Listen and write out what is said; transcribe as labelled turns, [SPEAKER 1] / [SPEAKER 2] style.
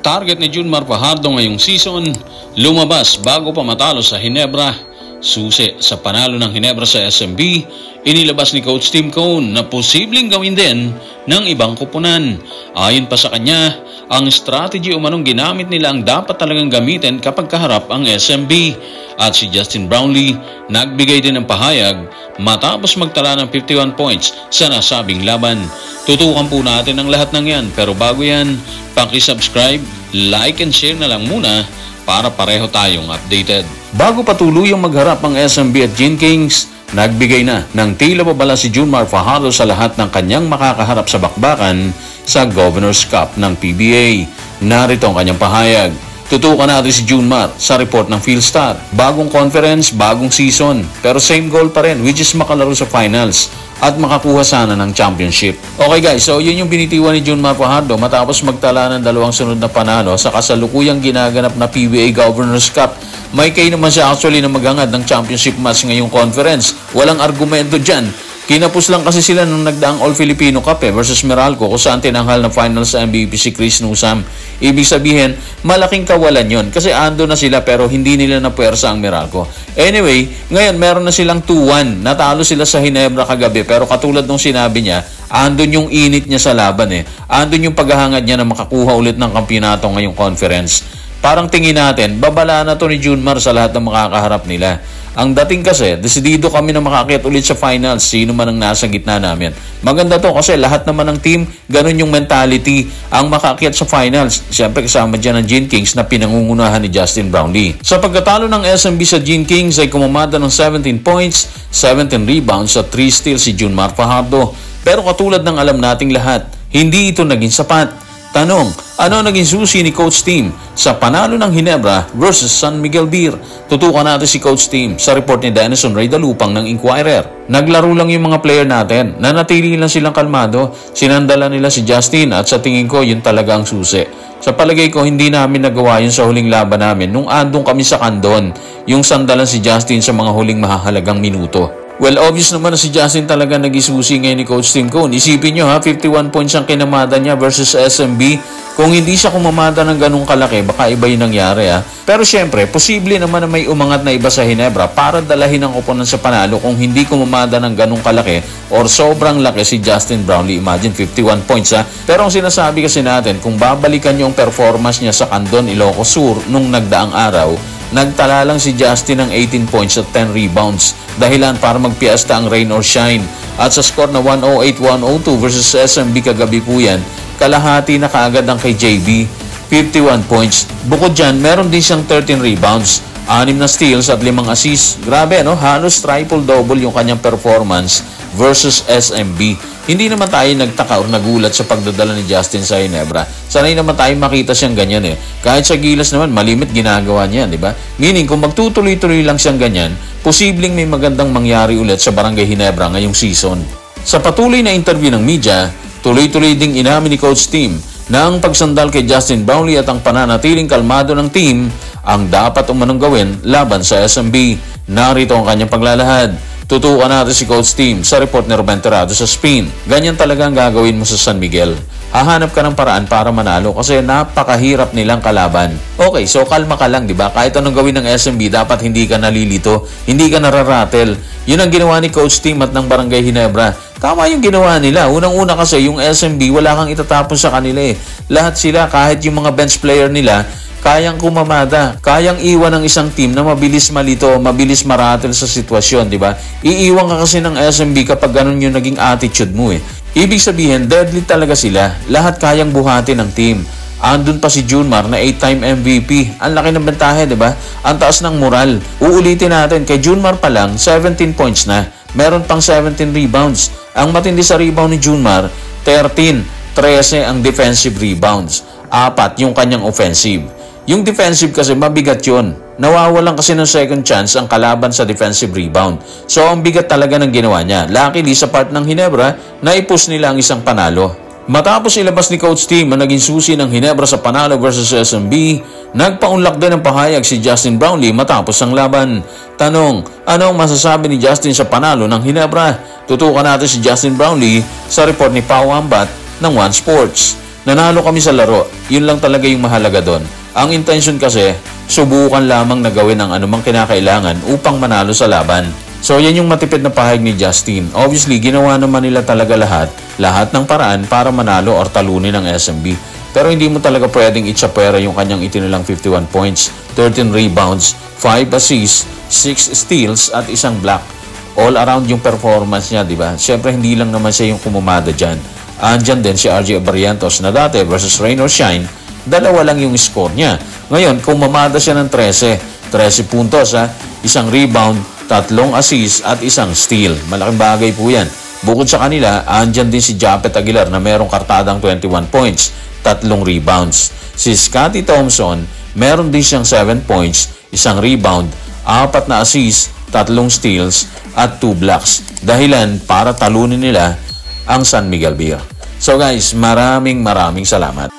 [SPEAKER 1] Target ni Junmar Fajardo ngayong season, lumabas bago pa matalo sa Ginebra. Susi sa panalo ng Ginebra sa SMB, inilabas ni Coach Tim Cone na posibleng gawin din ng ibang kupunan. Ayon pa sa kanya, ang strategy umanong ginamit nila ang dapat talagang gamitin kapag kaharap ang SMB. At si Justin Brownlee nagbigay din ng pahayag matapos magtala ng 51 points sa nasabing laban. Tutukan po natin ang lahat ng yan, pero bago yan, paki-subscribe, like and share na lang muna para pareho tayong updated. Bago patuluyang magharap ang SMB at Gin Kings, nagbigay na ng tila babala si Junmar Fajardo sa lahat ng kanyang makakaharap sa bakbakan sa Governor's Cup ng PBA. Narito ang kanyang pahayag. Tutukan natin si Junmar sa report ng Philstar. Bagong conference, bagong season, pero same goal pa rin, which is makalaro sa finals at makakuha sana ng championship. Okay guys, so yun yung binitiwan ni Junmar Fajardo matapos magtala ng dalawang sunod na panalo sa kasalukuyang ginaganap na PBA Governor's Cup. May kay naman siya actually na maghangad ng championship match ngayong conference. Walang argumento dyan. Kinapos lang kasi sila nung nagdaang All-Filipino Cup versus Meralco kung saan tinanghal na final sa MVP si Chris Newsam. Ibig sabihin, malaking kawalan yon kasi ando na sila pero hindi nila napuwersa ang Meralco. Anyway, ngayon meron na silang 2-1. Natalo sila sa Ginebra kagabi pero katulad nung sinabi niya, andun yung init niya sa laban Andun yung paghahangad niya na makakuha ulit ng kampyonato ngayong conference. Parang tingin natin, babala na to ni Junmar sa lahat ng makakaharap nila. Ang dating kasi, desidido kami na makaakyat ulit sa finals, sino man ang nasa gitna namin. Maganda to kasi lahat naman ng team, ganun yung mentality ang makaakyat sa finals. Siyempre kasama dyan ang Gin Kings na pinangungunahan ni Justin Brownlee. Sa pagkatalo ng SMB sa Gin Kings ay kumamada ng 17 points, 17 rebounds at 3 steals si Junmar Fajardo. Pero katulad ng alam nating lahat, hindi ito naging sapat. Tanong, ano naging susi ni Coach Tim sa panalo ng Ginebra versus San Miguel Beer? Tutukan natin si Coach Tim sa report ni Denison Ray Dalupang ng Inquirer. Naglaro lang yung mga player natin, nanatili lang silang kalmado, sinandala nila si Justin at sa tingin ko yun talaga ang susi. Sa palagay ko hindi namin nagawa yun sa huling laban namin nung andong kami sa kandon, yung sandalan si Justin sa mga huling mahahalagang minuto. Well, obvious naman na si Justin talaga nag-isusi ngayon ni Coach Tim Cone. Isipin nyo 51 points ang kinamada niya versus SMB. Kung hindi siya kumamada ng ganung kalaki, baka iba yung nangyari Pero syempre, posible naman na may umangat na iba sa Ginebra para dalahin ang oponan sa panalo kung hindi kumamada ng ganung kalaki or sobrang laki si Justin Brownlee. Imagine 51 points Pero ang sinasabi kasi natin, kung babalikan yung performance niya sa Candon, Ilocos Sur nung nagdaang araw, nagtala lang si Justin ng 18 points at 10 rebounds. Dahilan para magpiesta ang rain or shine. At sa score na 108-102 versus SMB kagabi po yan, kalahati na kaagad ang kay JB, 51 points. Bukod dyan, meron din siyang 13 rebounds, 6 na steals at 5 assists. Grabe halos triple-double yung kanyang performance versus SMB. Hindi naman tayo nagtaka o nagulat sa pagdadala ni Justin sa Ginebra. Sanay naman tayo makita siyang ganyan Kahit sa Gilas naman, malimit ginagawa niya, di ba? Meaning, kung magtutuloy-tuloy lang siyang ganyan, posibleng may magandang mangyari ulit sa Barangay Ginebra ngayong season. Sa patuloy na interview ng media, tuloy-tuloy ding inamin ni Coach Tim na ang pagsandal kay Justin Brownlee at ang pananatiling kalmado ng team ang dapat umanong gawin laban sa SMB. Narito ang kanyang paglalahad. Tutukan natin si Coach Tim sa report ni Ruben Terrado sa Spin. Ganyan talaga ang gagawin mo sa San Miguel. Hahanap ka ng paraan para manalo kasi napakahirap nilang kalaban. Okay, so kalma ka lang, di ba? Kahit anong gawin ng SMB, dapat hindi ka nalilito, hindi ka nararatel. Yun ang ginawa ni Coach Tim at ng Barangay Ginebra. Tama yung ginawa nila. Unang-una kasi yung SMB, wala kang itatapon sa kanila Lahat sila, kahit yung mga bench player nila, kayang kumamada, kayang iwan ng isang team na mabilis malito, mabilis maratel sa sitwasyon, di ba? Iiwan ka kasi ng SMB kapag ganun yung naging attitude mo Ibig sabihin, deadly talaga sila. Lahat kayang buhatin ng team. Andun pa si Junmar na 8-time MVP. Ang laki ng bentahe, di ba? Ang taas ng moral. Uulitin natin, kay Junmar pa lang, 17 points na. Meron pang 17 rebounds. Ang matindi sa rebound ni Junmar, 13 ang defensive rebounds. 4 yung kanyang offensive. Yung defensive kasi mabigat yun. Nawawalan kasi ng second chance ang kalaban sa defensive rebound. So ang bigat talaga ng ginawa niya. Luckily sa part ng Ginebra, naipus nila ang isang panalo. Matapos ilabas ni Coach Tim ang naging susi ng Ginebra sa panalo versus SMB, nagpaunlak din ng pahayag si Justin Brownlee matapos ang laban. Tanong, anong masasabi ni Justin sa panalo ng Ginebra? Tutukan natin si Justin Brownlee sa report ni Pau Ambat ng One Sports.
[SPEAKER 2] nanalo kami sa laro. Yun lang talaga yung mahalaga doon. Ang intention kasi, subukan lamang na gawin ang anumang kinakailangan upang manalo sa laban. So yan yung matipid na pahayag ni Justin. Obviously, ginawa naman nila talaga lahat ng paraan para manalo or talunin ang SMB. Pero hindi mo talaga pwedeng itsapwera yung kanyang itinilang 51 points, 13 rebounds, 5 assists, 6 steals at isang block. All around yung performance niya, di ba? Siyempre, hindi lang naman siya yung kumumada dyan. Andyan din si RJ Barrientos na dati versus Rain or Shine, dalawa lang yung score niya. Ngayon, kumamada siya ng 13 puntos, isang rebound, 3 assists at isang steal. Malaking bagay po yan. Bukod sa kanila, andyan din si Japet Aguilar na merong kartadang 21 points, 3 rebounds. Si Scottie Thompson, meron din siyang 7 points, isang rebound, 4 na assists, 3 steals at 2 blocks. Dahilan para talunin nila ang San Miguel Beer. So guys, maraming salamat.